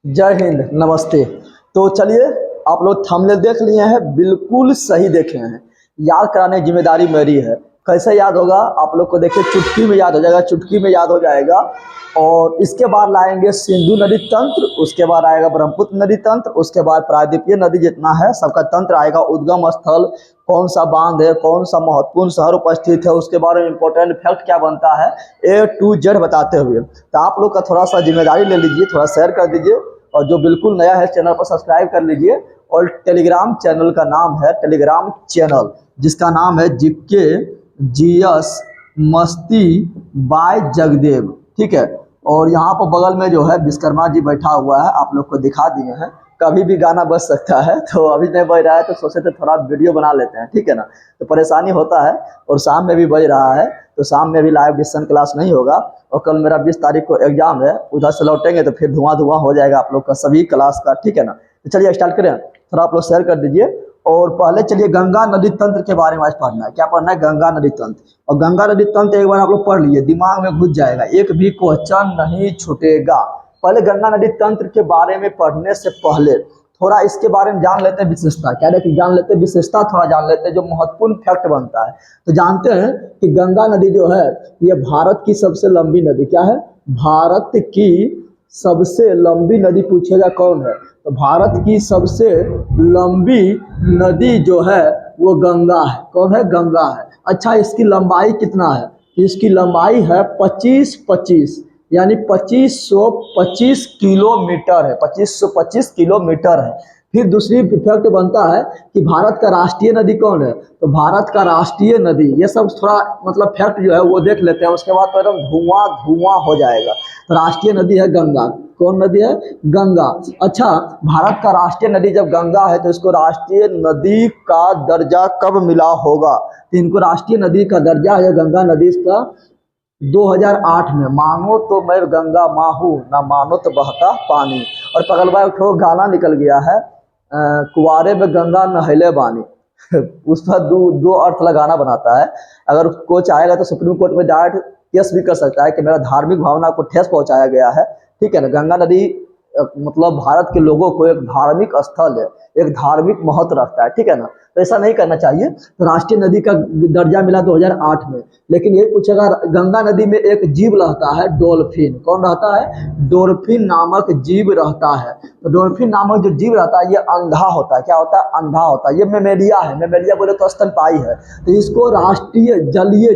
जय हिंद, नमस्ते। तो चलिए, आप लोग थंबनेल देख लिए हैं, बिल्कुल सही देखे हैं। याद कराने की जिम्मेदारी मेरी है। कैसे याद होगा आप लोग को? देखिए, चुटकी में याद हो जाएगा, चुटकी में याद हो जाएगा। और इसके बाद लाएंगे सिंधु नदी तंत्र, उसके बाद आएगा ब्रह्मपुत्र नदी तंत्र, उसके बाद प्रायद्वीपीय नदी जितना है सबका तंत्र आएगा। उद्गम स्थल, कौन सा बांध है, कौन सा महत्वपूर्ण शहर उपस्थित है, उसके बारे में इंपॉर्टेंट फैक्ट क्या बनता है, A to Z बताते हुए। तो आप लोग का थोड़ा सा जिम्मेदारी ले लीजिए, थोड़ा शेयर कर दीजिए। और जो बिल्कुल नया है चैनल पर सब्सक्राइब कर लीजिए। और टेलीग्राम चैनल का नाम है, टेलीग्राम चैनल जिसका नाम है जीके जीएस मस्ती बाय जगदेव, ठीक है। और यहाँ पर बगल में जो है विश्वकर्मा जी बैठा हुआ है, आप लोग को दिखा दिए हैं। कभी भी गाना बज सकता है, तो अभी नहीं बज रहा है तो सोचे थे थोड़ा वीडियो बना लेते हैं, ठीक है ना। तो परेशानी होता है। और शाम में भी बज रहा है, तो शाम में भी लाइव डिस्कशन क्लास नहीं होगा। और कल मेरा 20 तारीख को एग्जाम है, उधर से लौटेंगे तो फिर धुआं धुआं हो जाएगा आप लोग का सभी क्लास का, ठीक है ना। तो चलिए स्टार्ट करें, थोड़ा आप लोग शेयर कर दीजिए। और पहले चलिए गंगा नदी तंत्र के बारे में आज पढ़ना है। क्या पढ़ना है? गंगा नदी तंत्र। और गंगा नदी तंत्र एक बार आप लोग पढ़ लीजिए, दिमाग में घुस जाएगा, एक भी क्वेश्चन नहीं छूटेगा। पहले गंगा नदी तंत्र के बारे में पढ़ने से पहले थोड़ा इसके बारे में जान लेते हैं, विशेषता क्या है कि जान लेते हैं, विशेषता थोड़ा जान लेते हैं, जो महत्वपूर्ण फैक्ट बनता है। तो जानते हैं कि गंगा नदी जो है ये भारत की सबसे लंबी नदी, क्या है? भारत की सबसे लंबी नदी पूछेगा कौन है, तो भारत की सबसे लंबी नदी जो है वो गंगा है। कौन है? गंगा है। अच्छा, इसकी लंबाई कितना है? इसकी लंबाई है 25 यानी 2525 किलोमीटर है, 2525 किलोमीटर है। फिर दूसरी फैक्ट बनता है कि भारत का राष्ट्रीय नदी कौन है, तो भारत का राष्ट्रीय नदी, ये सब थोड़ा मतलब फैक्ट जो है वो देख लेते हैं, उसके बाद तो एकदम धुआं धुआं हो जाएगा। तो राष्ट्रीय नदी है गंगा। कौन नदी है? गंगा। अच्छा, भारत का राष्ट्रीय नदी जब गंगा है तो इसको राष्ट्रीय नदी का दर्जा कब मिला होगा? तो इनको राष्ट्रीय नदी का दर्जा है गंगा नदी का 2008 में। मानो तो मैं गंगा माँ हूँ, ना मानो तो बहता पानी। और पगलवा एक ठो गाना निकल गया है, कुआरे में गंगा नहले बानी। उस पर दो अर्थ लगाना बनाता है। अगर को चाहेगा तो सुप्रीम कोर्ट में डायरेक्ट केस भी कर सकता है कि मेरा धार्मिक भावना को ठेस पहुंचाया गया है, ठीक है ना। गंगा नदी मतलब भारत के लोगों को एक धार्मिक स्थल है, एक धार्मिक महत्व रखता है, ठीक है ना। तो ऐसा नहीं करना चाहिए। तो राष्ट्रीय नदी का दर्जा मिला 2008 में। लेकिन ये पूछेगा, गंगा नदी में एक जीव रहता है, डॉल्फिन। कौन रहता है? डॉल्फिन नामक जीव रहता है। तो डॉल्फिन नामक जो जीव रहता है ये अंधा होता है। क्या होता है? अंधा होता है। ये मेमेलिया है, मेमेलिया बोले तो स्तनपायी है। तो इसको राष्ट्रीय जलीय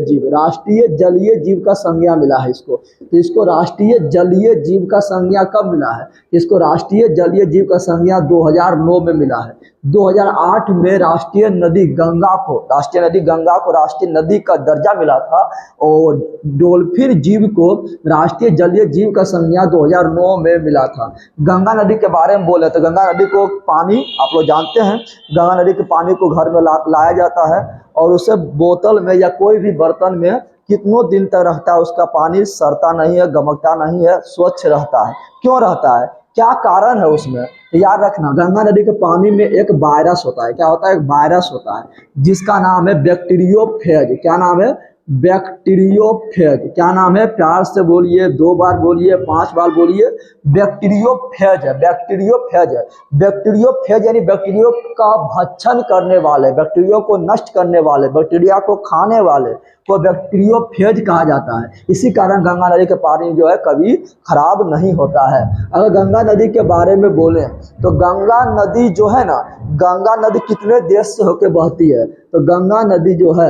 जीव का संज्ञा मिला है इसको। तो इसको राष्ट्रीय जलीय जीव का संज्ञा कब मिला है? इसको राष्ट्रीय जलीय जीव का संज्ञा 2009 में मिला है। 2008 में राष्ट्रीय नदी गंगा को राष्ट्रीय नदी का दर्जा मिला था। और डॉल्फिन जीव को राष्ट्रीय जलीय जीव का संज्ञा 2009 में मिला था। गंगा नदी के बारे में बोले तो गंगा नदी को पानी आप लोग जानते हैं, गंगा नदी के पानी को घर में लाया जाता है और उसे बोतल में या कोई भी बर्तन में कितनों दिन तक रहता है, उसका पानी सड़ता नहीं है, गमकता नहीं है, स्वच्छ रहता है। क्यों रहता है? क्या कारण है उसमें? तो याद रखना, गंगा नदी के पानी में एक वायरस होता है। क्या होता है? एक वायरस होता है जिसका नाम है बैक्टीरियोफेज। क्या नाम है? बैक्टीरियोफेज। क्या नाम है? प्यार से बोलिए, 2 बार बोलिए, 5 बार बोलिए। बैक्टीरियोफेज है, बैक्टीरियोफेज है। बैक्टीरियोफेज यानी बैक्टीरियो का भक्षण करने वाले, बैक्टीरियो को नष्ट करने वाले, बैक्टीरिया को खाने वाले को बैक्टीरियोफेज कहा जाता है। इसी कारण गंगा नदी के पानी जो है कभी खराब नहीं होता है। अगर गंगा नदी के बारे में बोलें तो गंगा नदी जो है ना, गंगा नदी कितने देश से होकर बहती है? तो गंगा नदी जो है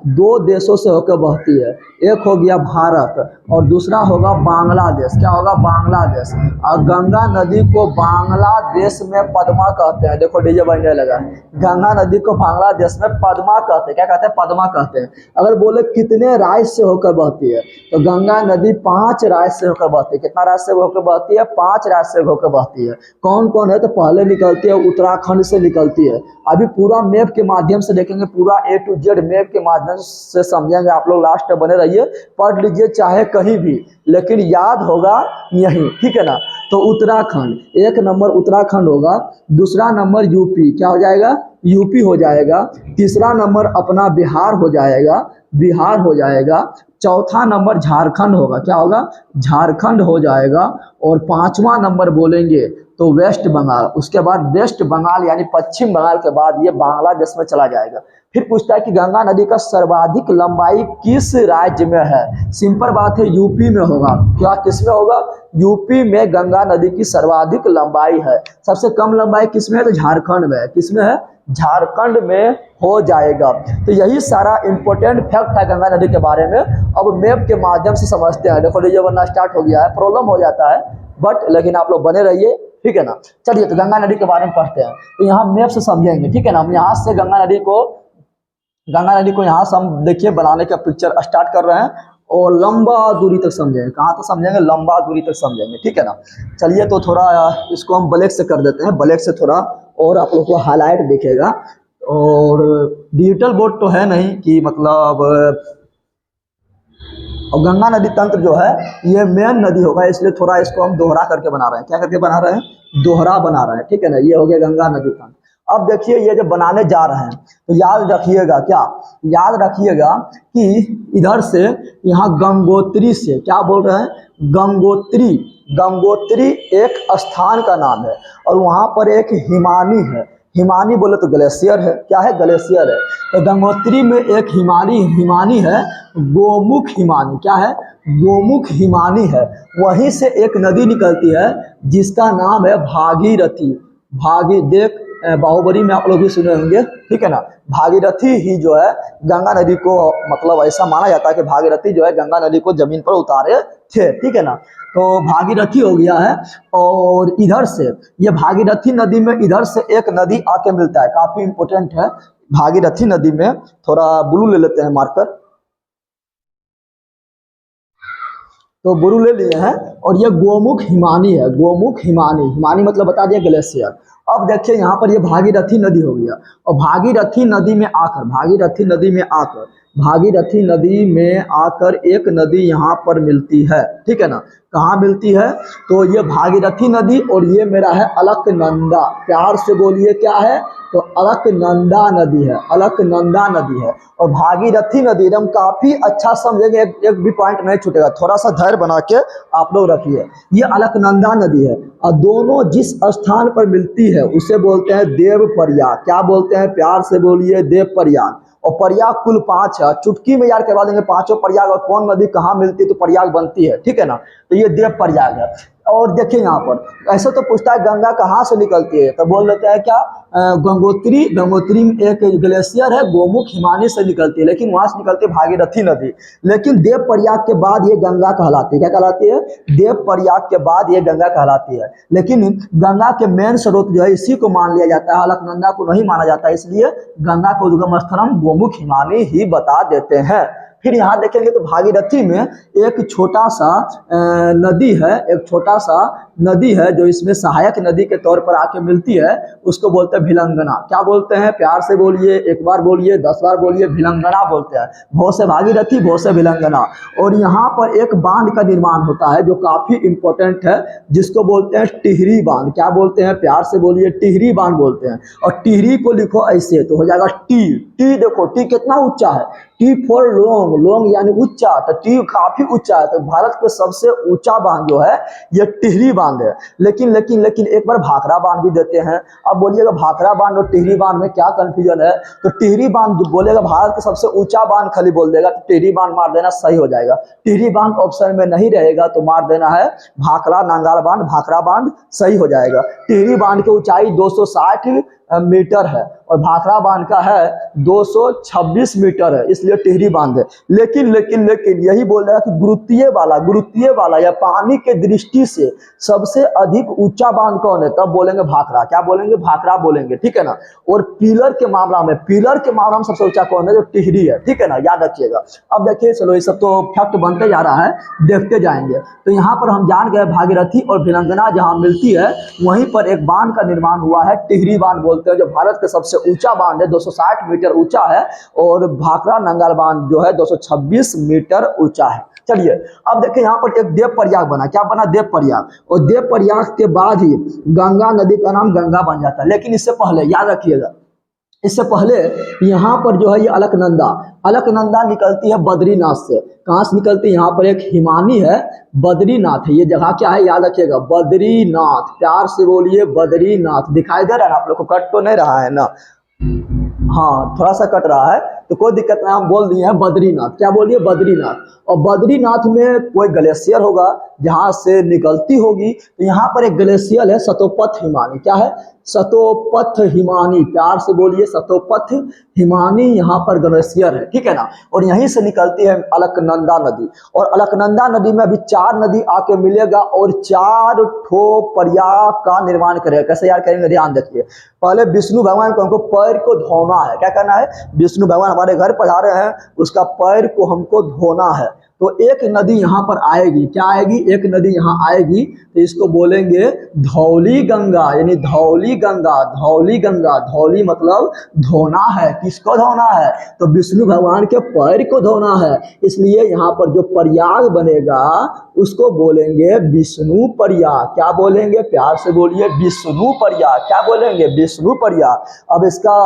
2 देशों से होकर बहती है। एक हो गया भारत और दूसरा होगा बांग्लादेश। क्या होगा? बांग्लादेश। और गंगा नदी को बांग्लादेश में पद्मा कहते हैं। देखो डीजे बजने लगा है। गंगा नदी को बांग्लादेश में पद्मा कहते हैं। क्या कहते हैं? पद्मा कहते हैं। अगर बोले कितने राज्य से होकर बहती है तो गंगा नदी 5 राज्य से होकर बहती है। कितना राज्य से होकर बहती है? 5 राज्य से होकर बहती है। कौन कौन है? तो पहले निकलती है उत्तराखंड से निकलती है। अभी पूरा मैप के माध्यम से देखेंगे, पूरा A to Z मैप के माध्यम से समझेंगे। आप लोग लास्ट तक बने रहिए, पढ़ लीजिए चाहे कहीं भी, लेकिन याद होगा यहीं, ठीक है ना। तो उत्तराखंड, 1 नंबर उत्तराखंड होगा। दूसरा नंबर यूपी। क्या हो जाएगा? यूपी हो जाएगा, तीसरा नंबर अपना बिहार हो जाएगा, बिहार हो जाएगा, चौथा नंबर झारखंड होगा, क्या होगा, झारखंड हो जाएगा, और पांचवा नंबर बोलेंगे तो वेस्ट बंगाल। उसके बाद वेस्ट बंगाल यानी पश्चिम बंगाल के बाद ये बांग्लादेश में चला जाएगा। फिर पूछता है कि गंगा नदी का सर्वाधिक लंबाई किस राज्य में है। सिंपल बात है, यूपी में होगा। क्या किस में होगा, यूपी में गंगा नदी की सर्वाधिक लंबाई है। सबसे कम लंबाई किस में है, तो झारखंड में है। किस में है, झारखंड में हो जाएगा। तो यही सारा इंपॉर्टेंट फैक्ट है गंगा नदी के बारे में। अब मैप के माध्यम से समझते हैं। देखो ये बनना स्टार्ट हो गया है, प्रॉब्लम हो जाता है बट लेकिन आप लोग बने रहिए, ठीक है ना। चलिए तो गंगा नदी के बारे में पढ़ते हैं। तो यहाँ मैप से समझेंगे, ठीक है ना। हम यहाँ से गंगा नदी को यहाँ से हम देखिए बनाने का पिक्चर स्टार्ट कर रहे हैं और लंबा दूरी तक समझेंगे। कहाँ तक समझेंगे, लंबा दूरी तक समझेंगे, ठीक है ना। चलिए तो थोड़ा इसको हम ब्लैक से कर देते हैं, ब्लैक से थोड़ा और आप लोग को हाईलाइट दिखेगा। और डिजिटल बोर्ड तो है नहीं कि मतलब, और गंगा नदी तंत्र जो है ये मेन नदी होगा, इसलिए थोड़ा इसको हम दोहरा करके बना रहे हैं। क्या करके बना रहे हैं, दोहरा बना रहे हैं, ठीक है ना। ये हो गया गंगा नदी तंत्र। अब देखिए ये जब बनाने जा रहे हैं तो याद रखिएगा, क्या याद रखिएगा कि इधर से यहाँ गंगोत्री से, क्या बोल रहे हैं, गंगोत्री। गंगोत्री एक स्थान का नाम है और वहाँ पर एक हिमानी है। हिमानी बोले तो ग्लेशियर है, क्या है, ग्लेशियर है। तो गंगोत्री में एक हिमानी है, गोमुख हिमानी। क्या है, गोमुख हिमानी है। वहीं से एक नदी निकलती है जिसका नाम है भागीरथी। देख बाहुबली में आप लोग भी सुने होंगे, ठीक है ना। भागीरथी ही जो है गंगा नदी को, मतलब ऐसा माना जाता है कि भागीरथी जो है गंगा नदी को जमीन पर उतारे थे, ठीक है ना। तो भागीरथी हो गया है। और इधर से ये भागीरथी नदी में इधर से एक नदी आके मिलता है, काफी इंपोर्टेंट है। भागीरथी नदी में थोड़ा ब्लू ले लेते हैं मार्कर, तो ब्लू ले लिए हैं। और ये गोमुख हिमानी है, गोमुख हिमानी मतलब बता दिया ग्लेशियर। अब देखिए यहाँ पर ये भागीरथी नदी हो गया और भागीरथी नदी में आकर एक नदी यहाँ पर मिलती है, ठीक है ना। कहाँ मिलती है, तो ये भागीरथी नदी और ये मेरा है अलकनंदा। प्यार से बोलिए क्या है, तो अलकनंदा नदी है, अलकनंदा नदी है। और भागीरथी नदी एकदम काफी अच्छा समझेंगे, एक भी पॉइंट नहीं छूटेगा। थोड़ा सा धैर्य बना के आप लोग रखिए। ये अलकनंदा नदी है और दोनों जिस स्थान पर मिलती है उसे बोलते हैं देवप्रयाग। क्या बोलते हैं, प्यार से बोलिए, देवप्रयाग। और प्रयाग कुल 5 है, चुटकी में याद करवा देंगे पांचों प्रयाग और कौन नदी कहाँ मिलती है तो प्रयाग बनती है, ठीक है ना। तो ये देव प्रयाग है। और देखिए यहाँ पर ऐसे तो पूछता है गंगा कहाँ से निकलती है, तो बोल देते हैं क्या, गंगोत्री में एक ग्लेशियर है, गोमुख हिमानी से निकलती है, लेकिन वहां से निकलती है भागीरथी नदी। लेकिन देव प्रयाग के बाद ये गंगा कहलाती है। क्या कहलाती है, देव प्रयाग के बाद ये गंगा कहलाती है। लेकिन गंगा के मेन स्रोत जो है इसी को मान लिया जाता है, अलकनंदा को नहीं माना जाता, इसलिए गंगा को उद्गम स्थल हम गोमुख हिमानी ही बता देते हैं। फिर यहाँ देखेंगे तो भागीरथी में एक छोटा सा नदी है, एक छोटा सा नदी है जो इसमें सहायक नदी के तौर पर आके मिलती है, उसको बोलते हैं भिलंगना। क्या बोलते हैं, प्यार से बोलिए, एक बार बोलिए, 10 बार बोलिए, भिलंगना बोलते हैं। भो से भागीरथी, भो से भिलंगना। और यहाँ पर एक बांध का निर्माण होता है जो काफी इंपॉर्टेंट है, जिसको बोलते हैं टिहरी बांध। क्या बोलते हैं, प्यार से बोलिए, टिहरी बांध बोलते हैं। और टिहरी को लिखो ऐसे तो हो जाएगा टी देखो टी कितना ऊंचा है, टी फॉर लोंग यानी ऊंचा, तो टी काफी ऊंचा है। तो भारत के सबसे ऊंचा बांध जो है ये टिहरी बांध है। लेकिन एक बार भाखड़ा बांध भी देते हैं। अब बोलिएगा भाखड़ा बांध और टिहरी बांध में क्या कंफ्यूजन है, तो टिहरी बांध बोलेगा भारत का सबसे ऊंचा बांध खाली बोल देगा तो टिहरी बांध मार देना सही हो जाएगा। टिहरी बांध ऑप्शन में नहीं रहेगा तो मार देना है भाखड़ा नांगाल बांध, भाखड़ा बांध सही हो जाएगा। टिहरी बांध की ऊंचाई 260 मीटर है और भाखड़ा बांध का है 226 मीटर है, इसलिए टिहरी बांध है। लेकिन यही बोल रहा है कि गुरुत्वीय वाला या पानी के दृष्टि से सबसे अधिक ऊंचा बांध कौन है, तब बोलेंगे भाखड़ा। क्या बोलेंगे, भाखड़ा बोलेंगे, ठीक है ना। और पिलर के मामला में सबसे ऊंचा कौन है, जो टिहरी है, ठीक है ना, याद रखिएगा। अब देखिए चलो ये सब तो फैक्ट बनते जा रहा है, देखते जाएंगे। तो यहाँ पर हम जान गए भागीरथी और भिलंगना जहाँ मिलती है वहीं पर एक बांध का निर्माण हुआ है, टिहरी बांध बोलते हैं, जो भारत के सबसे ऊंचा बांध है, 260 मीटर ऊंचा है। और भाखड़ा नंगाल बांध जो है 226 मीटर ऊंचा है। चलिए अब देखिए यहाँ पर एक देव प्रयाग बना। क्या बना, देव प्रयाग। और देव प्रयाग के बाद ही गंगा नदी का नाम गंगा बन जाता है। लेकिन इससे पहले याद रखिएगा इससे पहले यहाँ पर जो है ये अलकनंदा निकलती है बद्रीनाथ से। कहाँ से निकलती है? यहाँ पर एक हिमानी है, बद्रीनाथ है। ये जगह क्या है याद रखिएगा, बद्रीनाथ। प्यार से बोलिए बद्रीनाथ। दिखाई दे रहा है ना आप लोग को? कट तो नहीं रहा है ना? हाँ थोड़ा सा कट रहा है तो कोई दिक्कत नहीं, हम बोल दिए हैं बद्रीनाथ। क्या बोलिए? बद्रीनाथ। और बद्रीनाथ में कोई ग्लेशियर होगा जहाँ से निकलती होगी। तो यहाँ पर एक ग्लेशियर है सतोपथ हिमानी। क्या है? सतोपथ हिमानी। प्यार से बोलिए सतोपथ हिमानी। यहाँ पर ग्लेशियर है, ठीक है ना। और यहीं से निकलती है अलकनंदा नदी। और अलकनंदा नदी में अभी 4 नदी आके मिलेगा और 4 ठो प्रयाग का निर्माण करेगा। कैसे यार करेंगे? ध्यान रखिए। पहले विष्णु भगवान को हमको पैर को धोना है। क्या करना है? विष्णु भगवान हमारे घर पधारे हैं, उसका पैर को हमको धोना है। तो एक नदी यहाँ पर आएगी। क्या आएगी? एक नदी यहाँ आएगी तो इसको बोलेंगे धौली गंगा, यानी धौली गंगा। धौली गंगा, धौली मतलब धोना है। किसको धोना है? तो विष्णु भगवान के पैर को धोना है। इसलिए यहाँ पर जो प्रयाग बनेगा उसको बोलेंगे विष्णु प्रयाग। क्या बोलेंगे? प्यार से बोलिए विष्णु प्रयाग। क्या बोलेंगे? विष्णु प्रयाग। अब इसका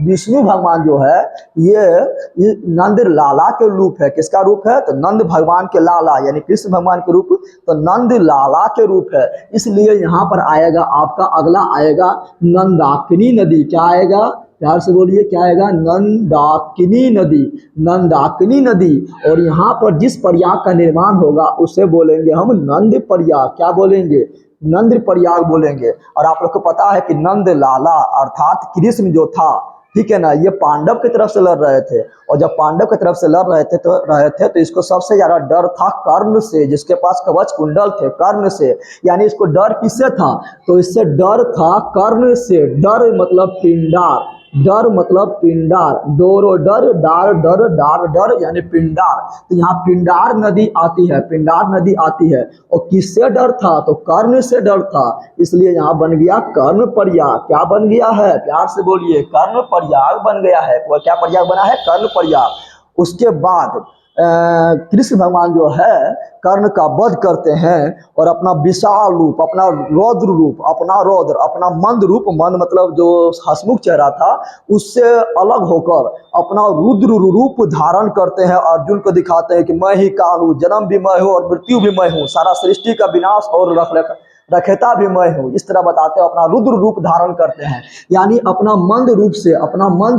विष्णु भगवान जो है ये नंद लाला के रूप है। किसका रूप है? तो नंद भगवान के लाला, यानी कृष्ण भगवान के रूप, तो नंद लाला के रूप है। इसलिए यहाँ पर आएगा आपका, अगला आएगा नंदाकिनी नदी। क्या आएगा? प्यार से बोलिए क्या आएगा? नंदाकिनी नदी। नंदाकिनी नदी। और यहाँ पर जिस प्रयाग का निर्माण होगा उसे बोलेंगे हम नंद प्रयाग। क्या बोलेंगे? नंद प्रयाग बोलेंगे। और आप लोग को पता है कि नंद लाला अर्थात कृष्ण जो था, ठीक है ना, ये पांडव की तरफ से लड़ रहे थे। और जब पांडव की तरफ से लड़ रहे थे तो इसको सबसे ज्यादा डर था कर्ण से, जिसके पास कवच कुंडल थे। कर्ण से, यानी इसको डर किससे था? तो इससे डर था कर्ण से। डर मतलब पिंडार। डर मतलब पिंडार। डोरो डर, डार डर, डार डर, यानी पिंडार। तो यहाँ पिंडार नदी आती है। पिंडार नदी आती है। और किससे डर था? तो कर्ण से डर था। इसलिए यहाँ बन गया कर्ण प्रयाग। क्या बन गया है? प्यार से बोलिए कर्ण प्रयाग बन गया है। वह क्या प्रयाग बना है? कर्ण प्रयाग। उसके बाद कृष्ण भगवान जो है कर्ण का वध करते हैं और अपना विशाल रूप, अपना रौद्र रूप, अपना रौद्र, अपना मंद रूप, मंद मतलब जो हसमुख चेहरा था, उससे अलग होकर अपना रुद्र रूप धारण करते हैं। अर्जुन को दिखाते हैं कि मैं ही काल हूँ, जन्म भी मैं हूँ और मृत्यु भी मैं हूँ, सारा सृष्टि का विनाश और रखेता भी मैं हूँ। इस तरह बताते हैं, अपना रुद्र रूप धारण करते हैं। यानी अपना मंद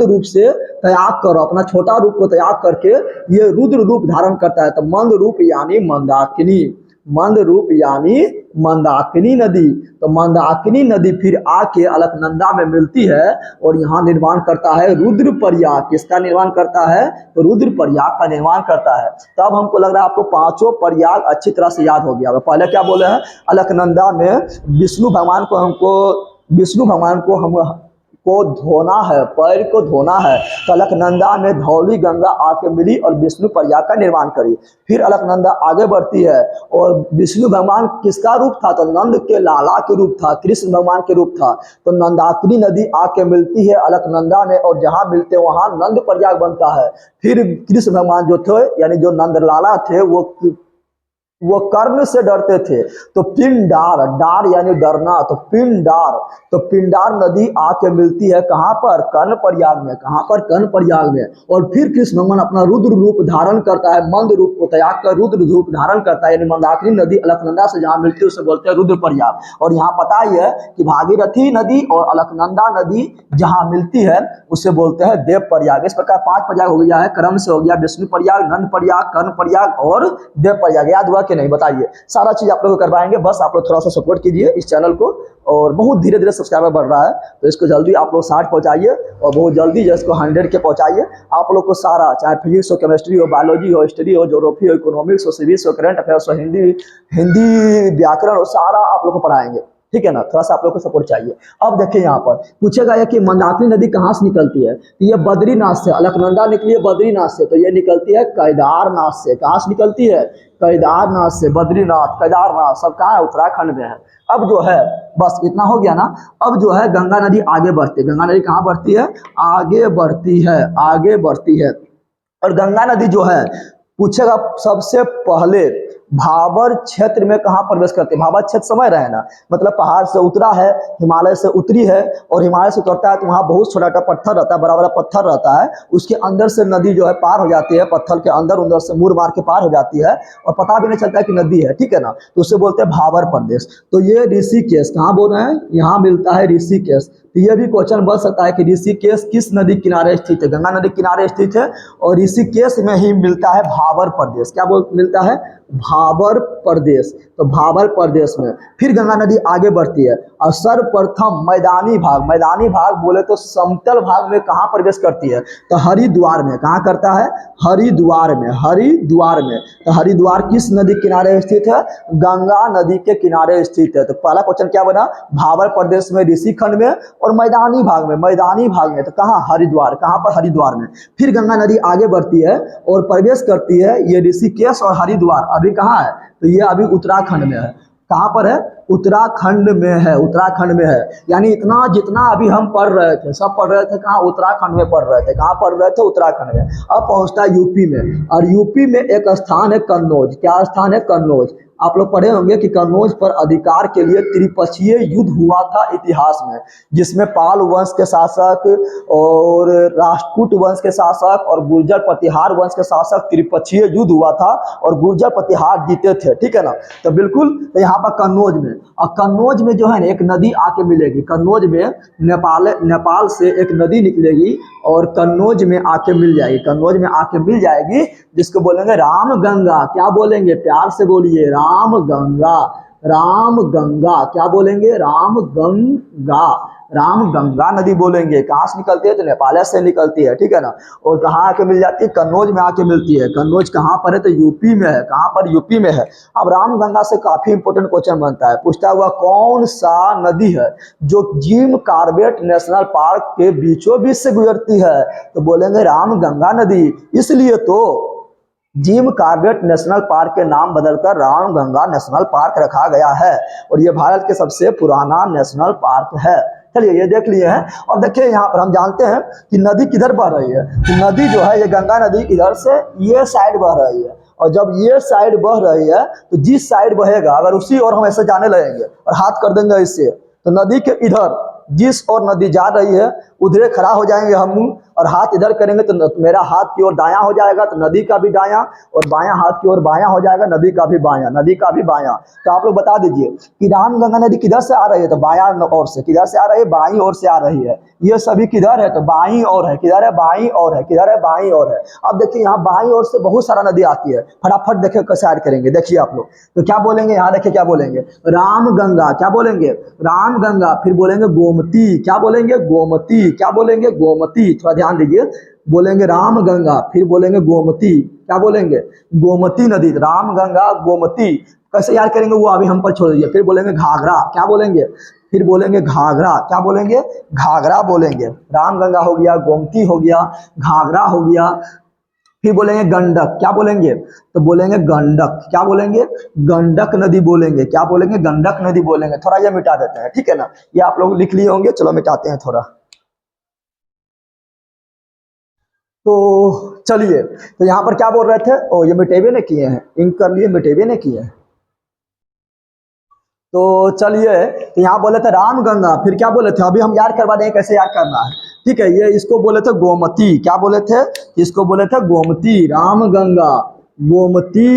रूप से त्याग करो, अपना छोटा रूप को त्याग करके ये रुद्र रूप धारण करता है। तो मंद रूप यानी मंदाकिनी। मंद रूप यानी मंदाकिनी नदी। तो मंदाकिनी नदी फिर आके अलकनंदा में मिलती है और यहाँ निर्माण करता है रुद्र प्रयाग। किसका निर्माण करता है? तो रुद्र प्रयाग का निर्माण करता है। तब हमको लग रहा है आपको 5 प्रयाग अच्छी तरह से याद हो गया। पहले क्या बोले हैं? अलकनंदा में विष्णु भगवान को हम को धोना है, पैर को धोना है। तो अलकनंदा में धौली गंगा आके मिली और विष्णु प्रयाग का निर्माण करी। फिर अलकनंदा आगे बढ़ती है और विष्णु भगवान किसका रूप था? तो नंद के लाला के रूप था, कृष्ण भगवान के रूप था। तो नंदाकिनी नदी आके मिलती है अलकनंदा में और जहां मिलते वहां नंद प्रयाग बनता है। फिर कृष्ण भगवान जो थे, यानी जो नंद लाला थे, वो कर्ण से डरते थे। तो पिंडार, डार यानी डरना, तो पिंडार नदी आके मिलती है कहाँ पर? कर्ण प्रयाग में। कहाँ पर? कर्ण प्रयाग में। और फिर कृष्ण भगवान अपना रुद्र रूप धारण करता है, मंद रूप को त्याग कर रुद्र रूप धारण करता है। यानी मंदाकिनी नदी अलकनंदा से जहाँ मिलती है उसे बोलते हैं रुद्र प्रयाग। और यहाँ पता ही है कि भागीरथी नदी और अलकनंदा नदी जहाँ मिलती है उसे बोलते हैं देव प्रयाग। इस प्रकार 5 प्रयाग हो गया है, क्रम से हो गया विष्णु प्रयाग, नंद प्रयाग, कर्ण प्रयाग और देव प्रयाग। याद हुआ कि नहीं? बताइए। सारा चीज आप लोग करवाएंगे, बस आप लोग थोड़ा सा सपोर्ट कीजिए इस चैनल को। और बहुत धीरे धीरे सब्सक्राइबर बढ़ रहा है, तो इसको जल्दी आप लोग 60 पहुंचाइए और बहुत जल्दी जो इसको 100 के पहुंचाइए। आप लोग को सारा, चाहे फिजिक्स हो, केमिस्ट्री हो, बायोलॉजी हो, हिस्ट्री हो, ज्योग्राफी हो, इकोनॉमिक्स हो, सिविक्स हो, करंट अफेयर्स हो, हिंदी व्याकरण हो, सारा आप लोग को पढ़ाएंगे। ठीक है ना? थोड़ा सा आप लोग को सपोर्ट चाहिए। अब देखिए यहाँ पर पूछेगा कि मंदाकिनी नदी कहाँ से निकलती है? तो ये बद्रीनाथ से। अलकनंदा निकली है बद्रीनाथ से, तो ये निकलती है केदारनाथ से। कहाँ से निकलती है? केदारनाथ से। बद्रीनाथ, केदारनाथ सब कहाँ है? उत्तराखंड में है। अब जो है बस इतना हो गया ना। अब जो है गंगा नदी आगे बढ़ती है। गंगा नदी कहाँ बढ़ती है? आगे बढ़ती है। और गंगा नदी जो है पूछेगा सबसे पहले भाबर क्षेत्र में कहाँ प्रवेश करती है? भाबर क्षेत्र समझ रहे हैं ना, मतलब पहाड़ से उतरा है, हिमालय से उतरी है, और हिमालय से उतरता है तो वहाँ बहुत छोटा छोटा पत्थर रहता है, बड़ा बड़ा पत्थर रहता है, उसके अंदर से नदी जो है पार हो जाती है, पत्थर के अंदर अंदर से मुड़ मार के पार हो जाती है और पता भी नहीं चलता है कि नदी है, ठीक है ना, तो उसे बोलते हैं भाबर प्रदेश। तो ये ऋषिकेश कहाँ बोल रहे हैं, यहाँ मिलता है ऋषिकेश। तो ये भी क्वेश्चन बन सकता है कि ऋषिकेश किस नदी किनारे स्थित है? गंगा नदी किनारे स्थित है, और ऋषिकेश में ही मिलता है भाबर प्रदेश। क्या बोल मिलता है? भाबर प्रदेश। तो भाबर प्रदेश में फिर गंगा नदी आगे बढ़ती है और सर्वप्रथम मैदानी भाग बोले तो समतल भाग में कहाँ प्रवेश करती है? तो हरिद्वार में। कहाँ करता है? हरिद्वार में। तो हरिद्वार किस नदी किनारे स्थित है? गंगा नदी के किनारे स्थित है। तो पहला क्वेश्चन क्या बना? भाबर प्रदेश में, ऋषि खंड में, और मैदानी भाग में। तो कहाँ? हरिद्वार। कहाँ पर? हरिद्वार में। फिर गंगा नदी आगे बढ़ती है और प्रवेश करती है, ये ऋषिकेश और हरिद्वार अभी कहाँ है? तो ये अभी उत्तराखंड में है। कहाँ पर है? उत्तराखंड में है। यानी इतना जितना अभी हम पढ़ रहे थे, सब पढ़ रहे थे कहाँ? उत्तराखंड में पढ़ रहे थे। कहाँ पढ़ रहे थे? उत्तराखंड में। अब पहुंचता है यूपी में, और यूपी में एक स्थान है कन्नौज। क्या स्थान है? कन्नौज। आप लोग पढ़े होंगे कि कन्नौज पर अधिकार के लिए त्रिपक्षीय युद्ध हुआ था इतिहास में, जिसमें पाल वंश के शासक और राष्ट्रकूट वंश के शासक और गुर्जर प्रतिहार वंश के शासक त्रिपक्षीय युद्ध हुआ था, और गुर्जर प्रतिहार जीते थे, ठीक है ना। तो बिल्कुल, तो यहाँ पर कन्नौज में, और कन्नौज में जो है ना एक नदी आके मिलेगी। कन्नौज में नेपाल से एक नदी निकलेगी और कन्नौज में आके मिल जाएगी, जिसको बोलेंगे रामगंगा। क्या बोलेंगे? प्यार से बोलिए, रामगंगा। क्या बोलेंगे? रामगंगा नदी बोलेंगे। कहाँ से निकलती है? तो नेपाल से निकलती है, ठीक है ना। और कहाँ आके मिल जाती है? कन्नौज में आके मिलती है। कन्नौज कहाँ पर है? तो यूपी में है। कहाँ पर? यूपी में है। अब रामगंगा से काफी इंपोर्टेंट क्वेश्चन बनता है, पूछता हुआ कौन सा नदी है जो जिम कॉर्बेट नेशनल पार्क के बीचों बीच से गुजरती है? तो बोलेंगे रामगंगा नदी। इसलिए तो जिम कॉर्बेट नेशनल पार्क के नाम बदलकर रामगंगा नेशनल पार्क रखा गया है, और ये भारत के सबसे पुराना नेशनल पार्क है। चलिए ये देख लिए हैं। और देखिए यहाँ पर हम जानते हैं कि नदी किधर बह रही है। तो नदी जो है, ये गंगा नदी इधर से ये साइड बह रही है, और जब ये साइड बह रही है तो जिस साइड बहेगा, अगर उसी और हम ऐसे जाने लगेंगे और हाथ कर देंगे इससे, तो नदी के इधर जिस और नदी जा रही है उधरे खड़ा हो जाएंगे हम, और हाथ इधर करेंगे तो मेरा हाथ की ओर दायां हो जाएगा, तो नदी का भी दायां, और बायां हाथ की ओर बायां हो जाएगा, नदी का भी बायां। तो आप लोग बता दीजिए कि रामगंगा नदी किधर से आ रही है? तो बायां ओर से। किधर से आ रही है? बाईं ओर से आ रही है। ये सभी किधर है? तो बाईं ओर है। किधर है? बाईं ओर है। किधर है? बाईं ओर है। अब देखिए यहाँ बाईं ओर से बहुत सारा नदी आती है, फटाफट देखिए कैसे ऐड करेंगे। देखिए आप लोग तो क्या बोलेंगे, यहाँ देखिए क्या बोलेंगे? रामगंगा। क्या बोलेंगे? रामगंगा। फिर बोलेंगे गोमती। क्या बोलेंगे? गोमती। क्या बोलेंगे? गोमती। थोड़ा ध्यान दीजिए, बोलेंगे रामगंगा, फिर बोलेंगे गोमती। क्या बोलेंगे? गोमती नदी। रामगंगा, गोमती। कैसे याद करेंगे वो अभी हम पर छोड़ दीजिए। फिर बोलेंगे घाघरा। क्या बोलेंगे? फिर बोलेंगे घाघरा। क्या बोलेंगे? घाघरा बोलेंगे। रामगंगा हो गया, गोमती हो गया, घाघरा हो गया। फिर बोलेंगे गंडक। क्या बोलेंगे? तो बोलेंगे गंडक। क्या बोलेंगे? गंडक नदी बोलेंगे। क्या बोलेंगे? गंडक नदी बोलेंगे। थोड़ा ये मिटा देते हैं, ठीक है ना। ये आप लोग लिख लिए होंगे, चलो मिटाते हैं थोड़ा। तो चलिए, तो यहाँ पर क्या बोल रहे थे? ओ ये मिटेबे ने किए हैं, इंक कर लिए, मिटेबे ने किए हैं। तो चलिए, तो यहाँ बोले थे रामगंगा, फिर क्या बोले थे? अभी हम याद करवा देंगे कैसे याद करना है, ठीक है। ये इसको बोले थे गोमती। क्या बोले थे? इसको बोले थे गोमती। रामगंगा, गोमती।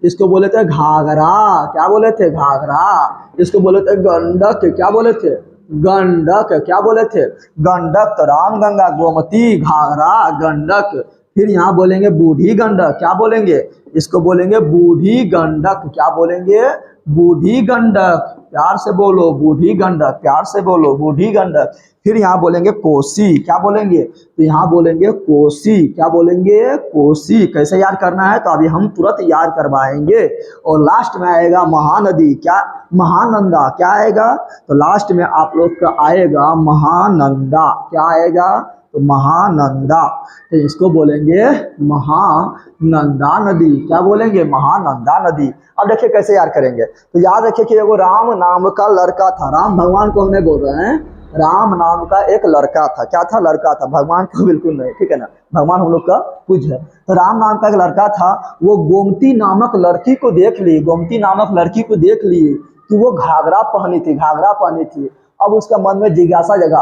इसको बोले थे घाघरा। क्या बोले थे? घाघरा। इसको बोले थे गंडक। क्या बोले थे? गंडक। क्या बोले थे? गंडक। तो रामगंगा, गोमती, घाघरा, गंडक। फिर यहाँ बोलेंगे बूढ़ी गंडक। क्या बोलेंगे? इसको बोलेंगे बूढ़ी गंडक। क्या बोलेंगे? बूढ़ी गंडक। प्यार से बोलो, बूढ़ी गंडक। प्यार से बोलो, बूढ़ी गंडक। फिर यहाँ बोलेंगे कोसी। क्या बोलेंगे? तो यहाँ बोलेंगे कोसी। क्या बोलेंगे? कोसी। कैसे याद करना है? तो अभी हम तुरंत याद करवाएंगे। और लास्ट में आएगा महानदी। क्या? महानंदा। क्या आएगा? तो लास्ट में आप लोग का आएगा महानंदा। क्या आएगा? तो महानंदा। तो इसको बोलेंगे महानंदा नदी। क्या बोलेंगे? महानंदा नदी। अब देखिए कैसे याद करेंगे। तो याद रखिए कि एगो राम नाम का लड़का था। राम भगवान को हमने बोल रहे हैं, राम नाम का एक लड़का था। क्या था? लड़का था, भगवान का बिल्कुल नहीं, ठीक है ना, भगवान हम लोग का पूज है। तो राम नाम का एक लड़का था, वो गोमती नामक लड़की को देख ली, गोमती नामक लड़की को देख ली कि वो घाघरा पहनी थी, घाघरा पहनी थी। अब उसका मन में जिज्ञासा जगा,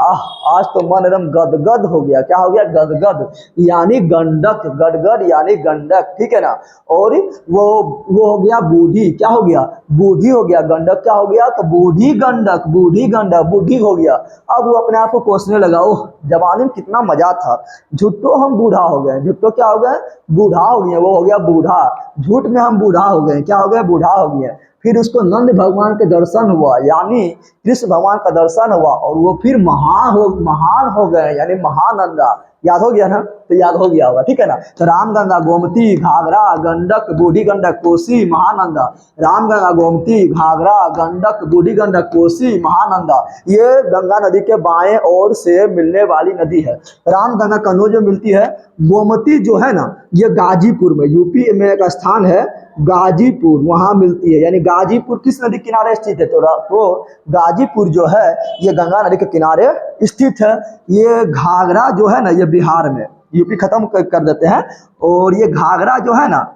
आज तो मन एकदम गदगद हो गया। क्या हो गया? गदगद यानी गंडक, गदगद यानी गंडक, ठीक है ना। और वो हो गया बूढ़ी। क्या हो गया? बूढ़ी हो गया। गंडक क्या हो गया? तो बूढ़ी गंडक, बूढ़ी गंडक, बूढ़ी हो गया। अब वो अपने आप को कोसने लगा, ओह जवानी में कितना मजा था, झूठो हम बूढ़ा हो गए, झूठो क्या हो गए? बूढ़ा हो गए। वो हो गया बूढ़ा, झूठ में हम बूढ़ा हो गए। क्या हो गया? बूढ़ा हो गया। फिर उसको नंद भगवान के दर्शन हुआ, यानी कृष्ण भगवान का दर्शन हुआ, और वो फिर महान हो गए, यानी महानंदा। याद हो गया ना? तो याद हो गया होगा, ठीक है ना। तो रामगंगा, गोमती, घाघरा, गंडक, बूढ़ी गंडक, कोसी, महानंदा। रामगंगा, गोमती, घाघरा, गंडक, बूढ़ी गंडक, कोसी, महानंदा, ये गंगा नदी के बाएं ओर से मिलने वाली नदी है। रामगंगा कन्नौज में मिलती है। गोमती जो है ना, ये गाजीपुर में, यूपी में एक स्थान है गाजीपुर, वहां मिलती है। यानी गाजीपुर किस नदी किनारे स्थित है? तो गाजीपुर जो है ये गंगा नदी के किनारे स्थित है। ये घाघरा जो है ना, ये बिहार में, यूपी खत्म कर देते हैं। और ये घाघरा जो है ना,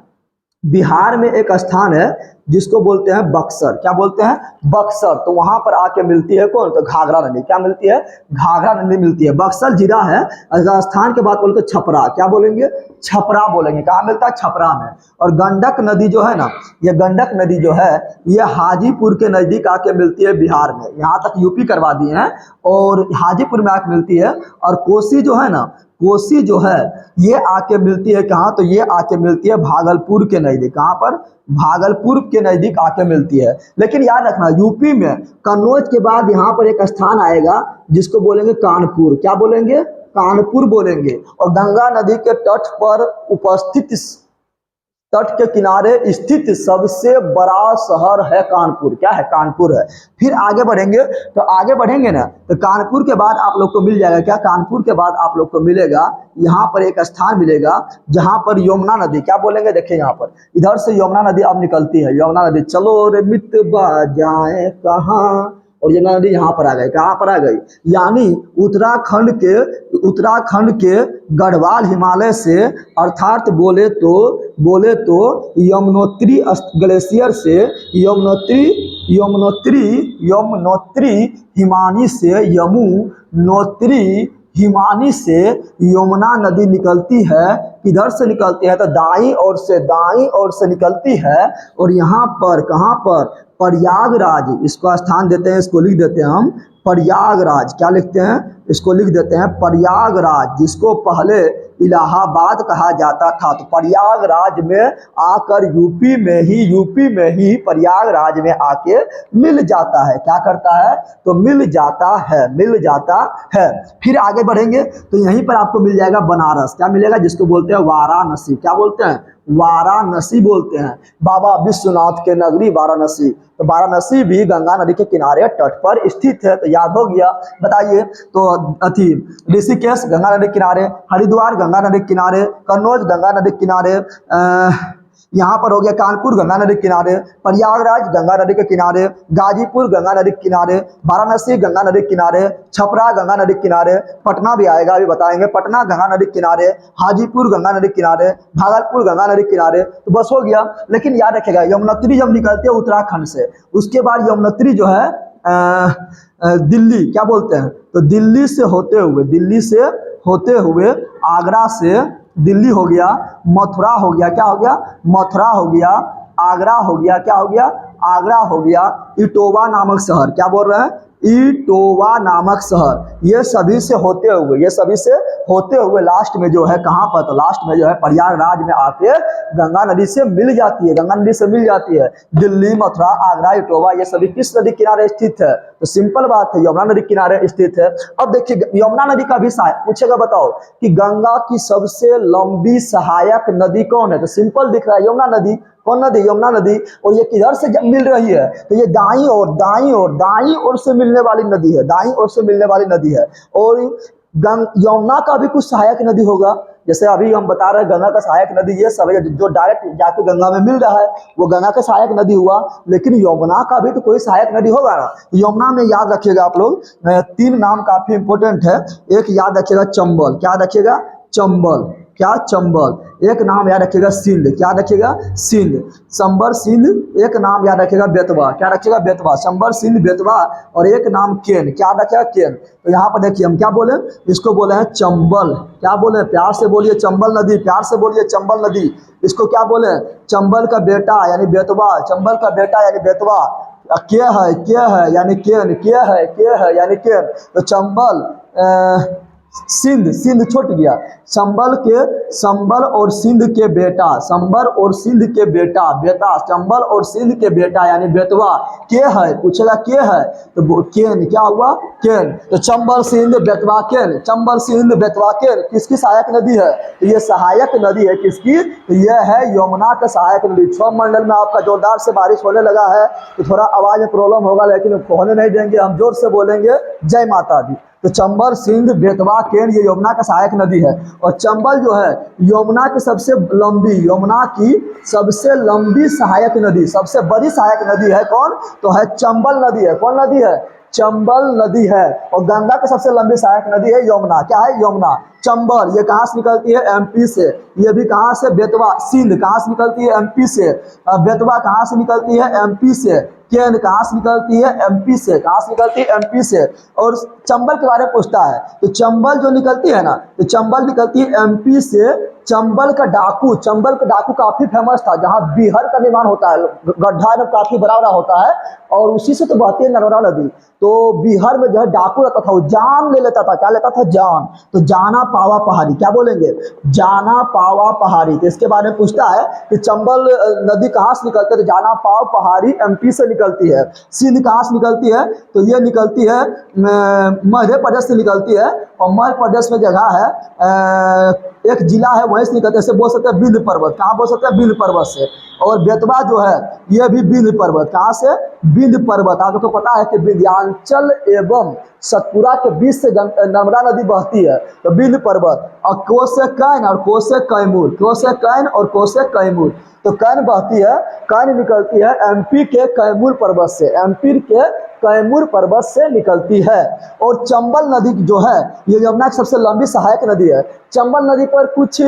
बिहार में एक स्थान है जिसको बोलते हैं बक्सर। क्या बोलते हैं? बक्सर। तो वहां पर आके मिलती है कौन? तो घाघरा नदी। क्या मिलती है? घाघरा नदी मिलती है। बक्सर जिला है। राजस्थान के बात बोले तो छपरा। क्या बोलेंगे? छपरा बोलेंगे। कहाँ मिलता है? छपरा में। और गंडक नदी जो है ना, ये गंडक नदी जो है ये हाजीपुर के नजदीक आके मिलती है बिहार में। यहाँ तक यूपी करवा दिए हैं, और हाजीपुर में आके मिलती है। और कोसी जो है ना, कोसी जो है ये आके मिलती है कहाँ? तो ये आके मिलती है भागलपुर के नजदीक। कहाँ पर? भागलपुर के नजदीक आके मिलती है। लेकिन याद रखना, यूपी में कन्नौज के बाद यहाँ पर एक स्थान आएगा जिसको बोलेंगे कानपुर। क्या बोलेंगे? कानपुर बोलेंगे। और गंगा नदी के तट पर उपस्थित, तट के किनारे स्थित सबसे बड़ा शहर है कानपुर। क्या है? कानपुर है। फिर आगे बढ़ेंगे, तो आगे बढ़ेंगे ना, तो कानपुर के बाद आप लोग को मिल जाएगा क्या? कानपुर के बाद आप लोग को मिलेगा, यहाँ पर एक स्थान मिलेगा जहाँ पर यमुना नदी। क्या बोलेंगे? देखिए यहाँ पर इधर से यमुना नदी अब निकलती है। यमुना नदी, चलो रे मितवा जाए कहाँ, और यमुना नदी यहाँ पर आ गई। कहाँ पर आ गई? यानी उत्तराखंड के गढ़वाल हिमालय से, अर्थात बोले तो यमुनोत्री ग्लेशियर से, यमुनोत्री हिमानी से, हिमानी से यमुना नदी निकलती है। किधर से निकलती है? तो दाईं ओर से निकलती है। और यहाँ पर, कहाँ पर? प्रयागराज, इसको स्थान देते हैं, इसको लिख देते हैं हम प्रयागराज। क्या लिखते हैं? इसको लिख देते हैं प्रयागराज, जिसको पहले इलाहाबाद कहा जाता था। तो प्रयागराज में आकर यूपी में ही प्रयागराज में आके मिल जाता है। क्या करता है? तो मिल जाता है। फिर आगे बढ़ेंगे तो यहीं पर आपको मिल जाएगा बनारस। क्या मिलेगा? जिसको बोलते हैं वाराणसी। क्या बोलते हैं? वाराणसी बोलते हैं। बाबा विश्वनाथ के नगरी वाराणसी। तो वाराणसी भी गंगा नदी के किनारे तट पर स्थित है। तो याद हो गया। बताइए, तो अथी ऋषिकेश गंगा नदी किनारे, हरिद्वार गंगा नदी किनारे, कन्नौज गंगा नदी किनारे, यहाँ पर हो गया कानपुर गंगा नदी किनारे, प्रयागराज गंगा नदी के किनारे, गाजीपुर गंगा नदी किनारे, वाराणसी गंगा नदी किनारे, छपरा गंगा नदी किनारे, पटना भी आएगा, अभी बताएंगे, पटना गंगा नदी किनारे, हाजीपुर गंगा नदी किनारे, भागलपुर गंगा नदी किनारे। तो बस हो गया। लेकिन याद रखेगा, यमुनोत्री जब निकलती है उत्तराखंड से, उसके बाद यमुनोत्री जो है दिल्ली, क्या बोलते हैं? तो दिल्ली से होते हुए आगरा से दिल्ली हो गया, मथुरा हो गया। क्या हो गया? मथुरा हो गया, आगरा हो गया। क्या हो गया? आगरा हो गया, इटोवा नामक शहर। क्या बोल रहे हैं? इटोवा नामक शहर। ये सभी से होते हुए लास्ट में जो है कहाँ पर? तो लास्ट में जो है प्रयागराज में आके गंगा नदी से मिल जाती है। दिल्ली, मथुरा, आगरा, इटोवा, ये सभी किस नदी किनारे स्थित है? तो सिंपल बात है, यमुना नदी किनारे स्थित है। अब देखिए, यमुना नदी का भी पूछेगा, बताओ कि गंगा की सबसे लंबी सहायक नदी कौन है? तो सिंपल दिख रहा है, यमुना नदी। कौन नदी? यमुना नदी। और ये किधर से जब मिल रही है? तो ये दाईं ओर से मिलने वाली नदी है। और यमुना का भी कुछ सहायक नदी होगा। जैसे अभी हम बता रहे हैं गंगा का सहायक नदी ये सब है जो डायरेक्ट जाके गंगा में मिल रहा है, वो गंगा का सहायक नदी हुआ। लेकिन यमुना का भी तो कोई सहायक नदी होगा ना। यमुना में याद रखिएगा आप लोग, 3 नाम काफी इंपोर्टेंट है। एक याद रखिएगा चंबल, क्या रखिएगा, चंबल, क्या, चंबल। एक नाम याद रखिएगा सिंध, क्या रखिएगा, सिंध, संबर सिंध। एक नाम याद रखिएगा बेतवा, क्या रखिएगा, बेतवा, संबर सिंध बेतवा। और एक नाम केन, क्या रखिएगा, केन। तो यहाँ पर देखिए हम क्या बोले, इसको बोले हैं चंबल। क्या बोले, प्यार से बोलिए चंबल नदी, प्यार से बोलिए चंबल नदी। इसको क्या बोले, चंबल का बेटा यानी बेतवा, चंबल का बेटा यानी बेतवा। के है यानी केन, के है यानी केन। तो चंबल सिंध, सिंध छूट गया। संबल और सिंध के बेटा, संबल और सिंध के बेटा, बेटा, संबल और सिंध के बेटा यानी बेतवा। के है, पूछेगा के है तो केन, क्या हुआ, केन। तो चंबल सिंध बेतवा केन, चंबल सिंध बेतवा केन किसकी सहायक नदी है, तो ये सहायक नदी है किसकी, तो ये है यमुना का सहायक नदी। 6 मंडल में आपका जोरदार से बारिश होने लगा है, तो थोड़ा आवाज में प्रॉब्लम होगा, लेकिन होने नहीं देंगे, हम जोर से बोलेंगे जय माता दी। तो चंबल सिंध बेतवा केन ये यमुना का सहायक नदी है। और चंबल जो है यमुना की सबसे लंबी, यमुना की सबसे लंबी सहायक नदी, सबसे बड़ी सहायक नदी है कौन, तो है चंबल नदी है। कौन नदी है, चंबल नदी है। और गंगा की सबसे लंबी सहायक नदी है यमुना, क्या है, यमुना। चंबल ये कहाँ से निकलती है, एमपी से। ये भी कहाँ से, बेतवा, सिंध कहाँ से निकलती है, एमपी से। बेतवा कहाँ से निकलती है, एमपी से। केन कहाँ से निकलती है, एमपी से। कहाँ से निकलती है, एमपी से। और चंबल के बारे में पूछता है, तो चंबल जो निकलती है ना, तो चंबल निकलती है एमपी से। चंबल का डाकू, चंबल का डाकू काफी फेमस था, जहाँ बिहार का निर्माण होता है, गड्ढा में काफी बड़ा बड़ा होता है, और उसी से तो बहती है नर्मदा नदी। तो बिहार में जो है डाकू रहता था, वो जान ले लेता था, क्या लेता था, जान। तो जाना पावा पहाड़ी, क्या बोलेंगे, जाना पावा पहाड़ी। तो इसके बारे में पूछता है कि चंबल नदी कहाँ से निकलती है, तो जाना पाव पहाड़ी एमपी से निकलती है। सिंध कहाँ से निकलती है, तो ये निकलती है मध्य प्रदेश से निकलती है। और मध्य प्रदेश में जगह है, एक जिला है वहीं से निकलते, जैसे बोल सकते हैं बिंद पर्वत, कहाँ बोल सकते हैं, बिंद पर्वत से। और बेतवा जो है ये भी बिंद पर्वत, कहाँ से, बिंद पर्वत। आप लोग को पता है कि विंध्याचल एवं सतपुरा के बीच से नर्मदा नदी बहती है, तो बिंद पर्वत। और को से कैन और को से कैमूर, को से कैन और को से कैमूर। तो कैन बहती है, कैन निकलती है एमपी के कैमूर पर्वत से, एमपी के कैमूर पर्वत से निकलती है। और चंबल नदी जो है ये यमुना की सबसे लंबी सहायक नदी है। चंबल नदी पर कुछ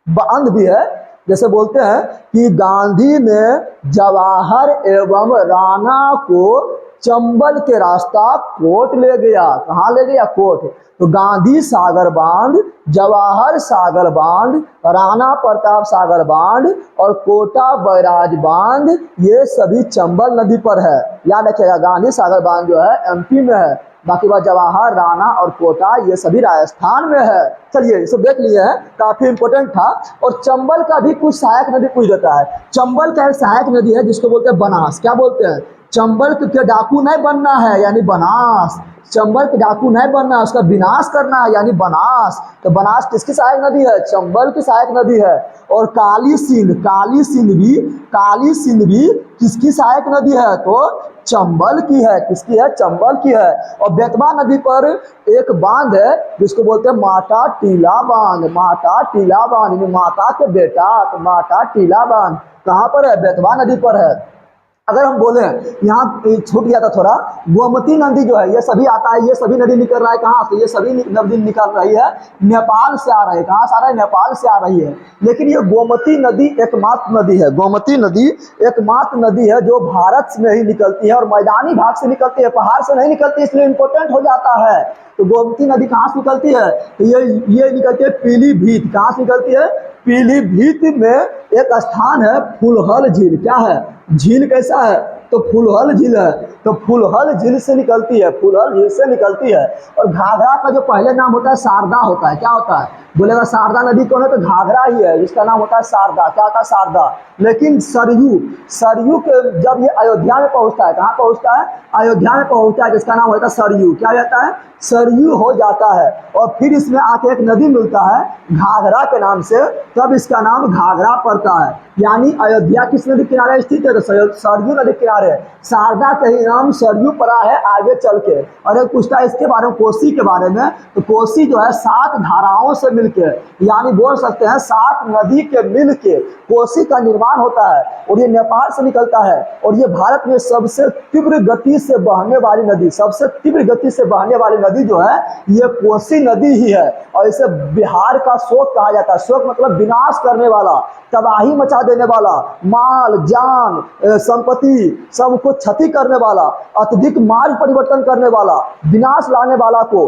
बांध भी है, जैसे बोलते हैं कि गांधी ने जवाहर एवं राणा को चंबल के रास्ता कोट ले गया। कहाँ ले गया, कोट। तो गांधी सागर बांध, जवाहर सागर बांध, राणा प्रताप सागर बांध और कोटा बैराज बांध, ये सभी चंबल नदी पर है। याद रखिएगा, गांधी सागर बांध जो है एमपी में है, बाकी बात जवाहर, राणा और कोटा ये सभी राजस्थान में है। चलिए ये सब देख लिए हैं, काफी इंपोर्टेंट था। और चंबल का भी कुछ सहायक नदी पूछ देता है। चंबल का एक सहायक नदी है जिसको बोलते हैं बनास, क्या बोलते हैं, चंबल के डाकू नहीं बनना है यानी बनास। चंबल के डाकू नहीं बनना है, उसका विनाश करना है यानी बनास। तो बनास किसकी सहायक नदी है, चंबल की सहायक नदी है। और काली सिंध, काली सिंध भी किसकी सहायक नदी है, तो चंबल की है। किसकी है, चंबल की है। और बेतवा नदी पर एक बांध है जिसको बोलते हैं माता टीला बांध, माता टीला बांध यानी माता के बेटा, तो माता टीला बांध कहाँ पर है, बेतवा नदी पर है। अगर हम बोले यहाँ छूट गया था थोड़ा, गोमती नदी जो है ये सभी आता है, ये सभी नदी निकल रहा है कहाँ से, ये सभी नदी निकल रही है नेपाल से आ रही है। कहाँ से आ रहा है, नेपाल से आ रही है। लेकिन ये गोमती नदी एकमात्र नदी है, गोमती नदी एकमात्र नदी है जो भारत में ही निकलती है और मैदानी भाग से निकलती है, पहाड़ से नहीं निकलती, इसलिए इंपॉर्टेंट हो जाता है। तो गोमती नदी कहाँ से निकलती है, तो ये निकलती है पीलीभीत। कहाँ से निकलती है, पीलीभीत में एक स्थान है फुलहल झील। क्या है, झील कैसा है, तो फुलहल झील है। तो फुलहल झील से निकलती है, फुलहल झील से निकलती है। और घाघरा का जो पहले नाम होता है शारदा होता है। क्या होता है, बोलेगा शारदा नदी कौन है, तो घाघरा ही है जिसका नाम होता है शारदा। क्या होता है, शारदा। लेकिन सरयू के जब ये अयोध्या में पहुंचता है, कहाँ पहुंचता है, अयोध्या में पहुंचता है, जिसका नाम होता है सरयू। क्या रहता है, सरयू हो जाता है। और फिर इसमें आके एक नदी मिलता है घाघरा के नाम से, तब इसका नाम घाघरा पड़ता है। यानी अयोध्या किस नदी किनारे स्थित है, तो सरयू नदी किनारे किनारे, शारदा के ही नाम सरयू पड़ा है आगे चल के। और एक पूछता है इसके बारे में, कोसी के बारे में, तो कोसी जो है 7 धाराओं से मिलके, यानी बोल सकते हैं 7 नदी के मिलके कोसी का निर्माण होता है। और ये नेपाल से निकलता है, और ये भारत में सबसे तीव्र गति से बहने वाली नदी, सबसे तीव्र गति से बहने वाली नदी जो है ये कोसी नदी ही है। और इसे बिहार का शोक कहा जाता है। शोक मतलब विनाश करने वाला, तबाही मचा देने वाला, माल जान संपत्ति सबको क्षति करने वाला, अत्यधिक मार्ग परिवर्तन करने वाला, विनाश लाने वाला को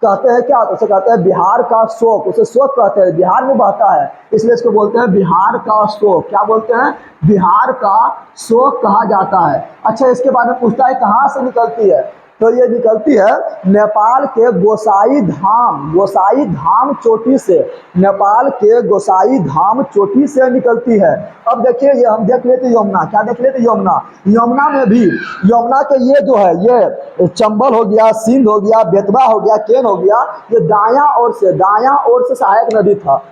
कहते हैं क्या? तो उसे कहते हैं बिहार का शोक। उसे शोक कहते हैं, बिहार में बहता है इसलिए इसको बोलते हैं बिहार का शोक। क्या बोलते हैं? बिहार का शोक कहा जाता है। अच्छा, इसके बाद में पूछता है कहाँ से निकलती है? तो ये निकलती है नेपाल के गोसाई धाम चोटी से, नेपाल के गोसाई धाम चोटी से निकलती है। अब देखिए ये हम देख लेते यमुना, क्या देख लेते? यमुना। यमुना में भी, यमुना के ये जो है ये चंबल हो गया, सिंध हो गया, बेतवा हो गया, केन हो गया, ये दायां ओर से सहायक नदी था।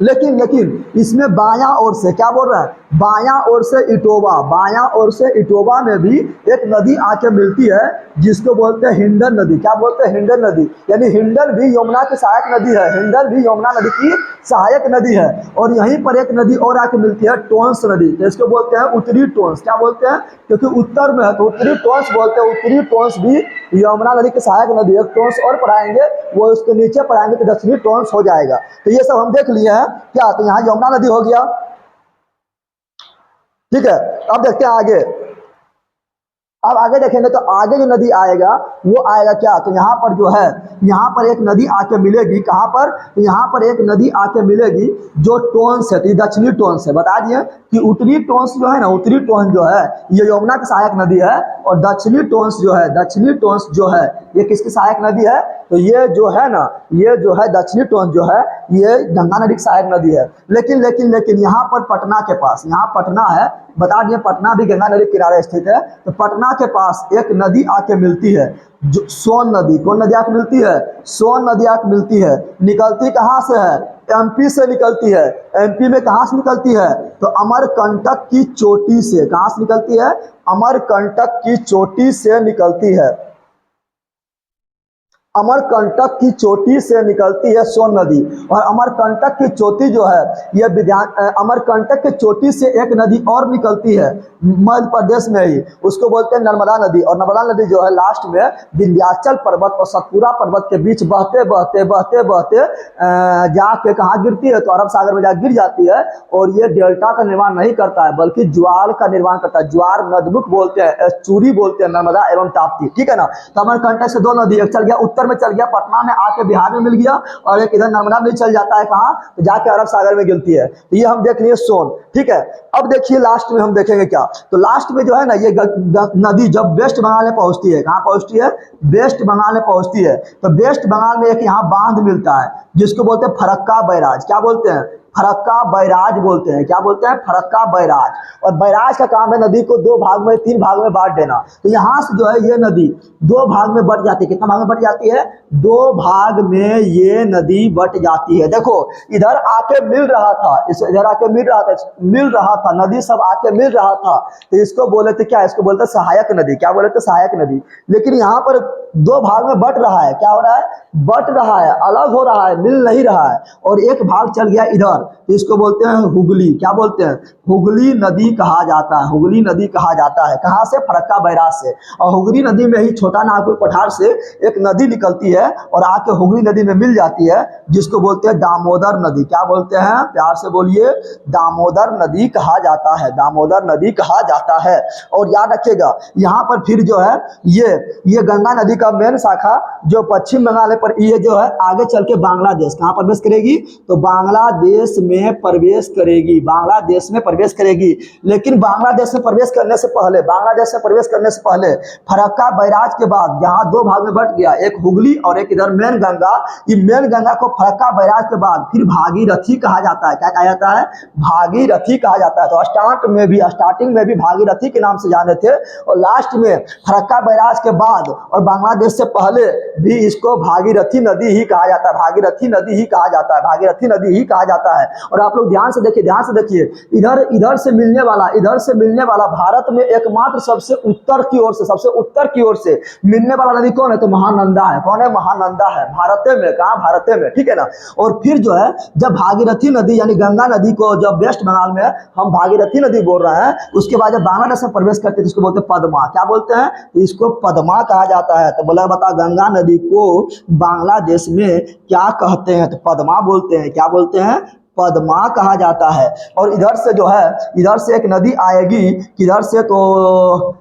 लेकिन इसमें बायां ओर से क्या बोल रहा है? बायां ओर से इटोबा, बायां ओर से इटोबा में भी एक नदी आके मिलती है जिसको बोलते हैं हिंडन नदी। क्या बोलते हैं? हिंडन नदी। यानी हिंडन भी यमुना की सहायक नदी है, हिंडन भी यमुना नदी की सहायक नदी है। और यहीं पर एक नदी और आके मिलती है, टोंस नदी। तो इसको बोलते हैं उत्तरी टोंस। क्या बोलते हैं? क्योंकि उत्तर में है तो उत्तरी टोंस बोलते हैं। उत्तरी टोंस भी यमुना नदी की सहायक नदी है। टोंस और पढ़ाएंगे, वो उसके नीचे पढ़ाएंगे तो दक्षिणी टोंस हो जाएगा। तो ये सब हम देख लिए हैं। क्या? तो यहाँ यमुना नदी हो गया, ठीक है। अब देखते हैं आगे। अब आगे देखेंगे तो आगे जो नदी आएगा वो आएगा क्या? तो यहाँ पर जो है, यहाँ पर एक नदी आके मिलेगी। कहाँ पर? तो यहाँ पर एक नदी आके मिलेगी जो टोंस है, तो ये दक्षिणी टोंस है। बता दिए कि उत्तरी टोंस जो है ना, उत्तरी टोंस जो है ये यमुना की सहायक नदी है, और दक्षिणी टोंस जो है ये किसकी सहायक नदी है? तो ये जो है ना, ये जो है दक्षिणी टोंस जो है ये गंगा नदी की सहायक नदी है। लेकिन यहाँ पर पटना के पास, यहाँ पटना है, बता दिए पटना भी गंगा नदी किनारे स्थित है। तो पटना के पास एक नदी आके मिलती है जो सोन नदी। कौन नदी आके मिलती है? सोन नदी आके मिलती है। निकलती कहाँ से है? एमपी से निकलती है। एमपी में कहाँ से निकलती है? तो अमरकंटक की चोटी से। कहाँ से निकलती है? अमरकंटक की चोटी से निकलती है। अमरकंटक की चोटी से निकलती है सोन नदी। और अमरकंटक की चोटी जो है ये अमरकंटक की चोटी से एक नदी और निकलती है मध्य प्रदेश में ही, उसको बोलते हैं नर्मदा नदी। और नर्मदा नदी जो है लास्ट में विंध्याचल पर्वत और सतपुरा पर्वत के बीच बहते जाके कहाँ गिरती है? तो अरब सागर में जाकर गिर जाती है। और ये डेल्टा का निर्माण नहीं करता है बल्कि ज्वार का निर्माण करता है। ज्वार नदमुख बोलते हैं, एस्चुरी बोलते हैं, नर्मदा एवं ताप्ती, ठीक है ना। तो अमरकंटक से 2 नदी, एक चल गया उत्तर में, चल गया पटना में आके बिहार में मिल गया, और एक इधर नर्मदा नदी चल जाता है कहाँ? तो जाके अरब सागर में गिरती है। तो ये हम देख लिए सोन, ठीक है। अब देखिए लास्ट में हम देखेंगे क्या? तो लास्ट में जो है ना ये नदी जब वेस्ट बंगाल में पहुंचती है, कहाँ पहुंचती है? वेस्ट बंगाल में पहुंचती है। तो वेस्ट बंगाल में एक यहाँ बांध मिलता है जिसको बोलते हैं फरक्का बैराज। क्या बोलते हैं? फरक्का बैराज बोलते हैं। क्या बोलते हैं? फरक्का बैराज। और बैराज का काम है नदी को 2 भाग में 3 भाग में बांट देना। तो यहाँ से जो है ये नदी 2 भाग में बट जाती है। कितना भाग में बट जाती है? 2 भाग में ये नदी बट जाती है। देखो इधर आके मिल रहा था, इधर आके मिल रहा था, नदी सब आके मिल रहा था। तो इसको बोले थे क्या? इसको बोलते सहायक नदी। क्या बोले थे? सहायक नदी। लेकिन यहाँ पर 2 भाग में बट रहा है। क्या हो रहा है? बट रहा है, अलग हो रहा है, मिल नहीं रहा है। और एक भाग चल गया इधर, तो इसको बोलते हैं हुगली। क्या बोलते हैं? हुगली नदी कहा जाता है। हुगली नदी कहा जाता है। कहाँ से? फरक्का बैराज से। और हुगली नदी में ही छोटा नागपुर पठार से एक नदी निकलती है और आके हुगली नदी में मिल जाती है जिसको बोलते हैं दामोदर नदी। क्या बोलते हैं? प्यार से बोलिए, दामोदर नदी कहा जाता है। दामोदर नदी कहा जाता है। और याद रखिएगा यहाँ पर फिर जो है ये गंगा नदी का मेन शाखा जो पश्चिम बंगाल पर, ये जो है आगे चल के बांग्लादेश कहाँ प्रवेश करेगी? तो बांग्लादेश में प्रवेश करेगी। बांग्लादेश में प्रवेश करेगी। लेकिन बांग्लादेश में प्रवेश करने से पहले फरक्का बैराज के बाद जहाँ 2 भाग में बट गया, एक हुगली और एक इधर मेन गंगा, ये मेन गंगा को फरक्का बैराज के बाद फिर भागीरथी कहा जाता है। क्या कहा जाता है? भागीरथी कहा जाता है। तो स्टार्टिंग में भी भागीरथी के नाम से जाने थे, और लास्ट में फरक्का बैराज के बाद और बांग्लादेश से पहले भी इसको भागीरथी नदी ही कहा जाता है। भागीरथी नदी ही कहा जाता है। भागीरथी नदी ही कहा जाता है। है। और आप लोग ध्यान से देखिए, इधर इधर से मिलने वाला भारत में एकमात्र सबसे उत्तर की ओर से मिलने वाला नदी कौन है? तो महानंदा है। कौन है? महानंदा है। भारत में, कहाँ? भारत में, ठीक है ना। और फिर जो है जब भागीरथी नदी यानी गंगा नदी को जब वेस्ट बंगाल में हम भागीरथी नदी बोल रहे हैं, उसके बाद जब बांग्लादेश में प्रवेश करते हैं इसको बोलते हैं पद्मा। क्या बोलते हैं? इसको पद्मा कहा जाता है। तो बोला बता, गंगा नदी को बांग्लादेश में क्या कहते हैं? तो पद्मा बोलते हैं। क्या बोलते हैं? पद्मा कहा जाता है। और इधर से जो है, इधर से एक नदी आएगी, किधर से? तो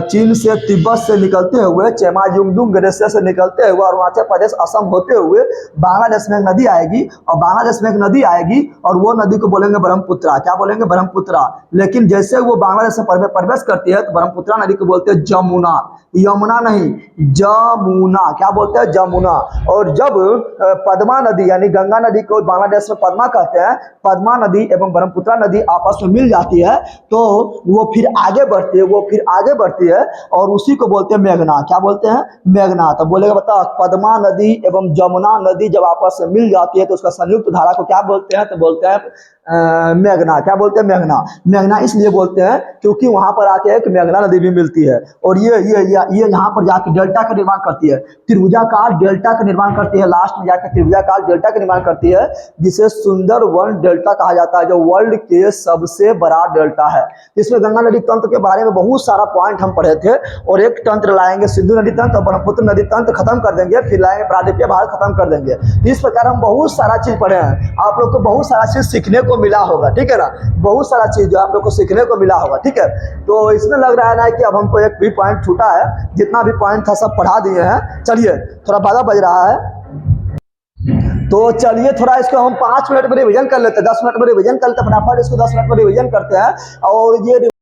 चीन से, तिब्बत से निकलते हुए, चेमायुंगडुंग ग्लेशियर से निकलते हुए अरुणाचल प्रदेश, असम होते हुए बांग्लादेश में एक नदी आएगी। और बांग्लादेश में एक नदी आएगी और वो नदी को बोलेंगे ब्रह्मपुत्रा। क्या बोलेंगे? ब्रह्मपुत्रा। लेकिन जैसे वो बांग्लादेश में प्रवेश करती है तो ब्रह्मपुत्रा नदी को बोलते हैं जमुना। यमुना नहीं, जमुना। क्या बोलते हैं? जमुना। और जब पद्मा नदी यानी गंगा नदी को बांग्लादेश में पद्मा कहते हैं, पद्मा नदी एवं ब्रह्मपुत्रा नदी आपस में मिल जाती है तो वो फिर आगे बढ़ती है और उसी को बोलते हैं मेघना। क्या बोलते हैं? मेघना। तो बोलेगा बता, पद्मा नदी एवं जमुना नदी जब आपस में मिल जाती है तो उसका संयुक्त धारा को क्या बोलते हैं? तो बोलते हैं मेघना। क्या बोलते हैं? मेघना। मेघना इसलिए बोलते हैं क्योंकि वहां पर आके एक मेघना नदी भी मिलती है और ये यहाँ पर जाके डेल्टा का निर्माण करती है, त्रिभुजाकार डेल्टा का निर्माण करती है। लास्ट में जाकर त्रिभुजाकार डेल्टा का निर्माण करती है, जिसे सुंदरवन डेल्टा कहा जाता है, जो वर्ल्ड के सबसे बड़ा डेल्टा है। इसमें गंगा नदी तंत्र के बारे में बहुत सारा पॉइंट हम पढ़े थे और एक तंत्र लाएंगे, सिंधु नदी तंत्र और ब्रह्मपुत्र नदी तंत्र खत्म कर देंगे, फिर लाएंगे प्रायद्वीपीय भारत खत्म कर देंगे। इस प्रकार हम बहुत सारा चीज पढ़े हैं, आप लोग को बहुत सारा चीज सीखने को मिला होगा, ठीक है ना। बहुत सारा चीज जो आप लोग को सीखने को मिला होगा, ठीक है। तो इसमें लग रहा है ना कि अब हमको एक भी पॉइंट छूटा है, जितना भी पॉइंट था सब पढ़ा दिए हैं। चलिए, थोड़ा 12 बज रहा है तो चलिए थोड़ा इसको हम 5 मिनट में रिवीजन कर लेते हैं, 10 मिनट में रिवीजन कर लेते हैं, फटाफट इसको 10 मिनट में रिवीजन करते हैं। और ये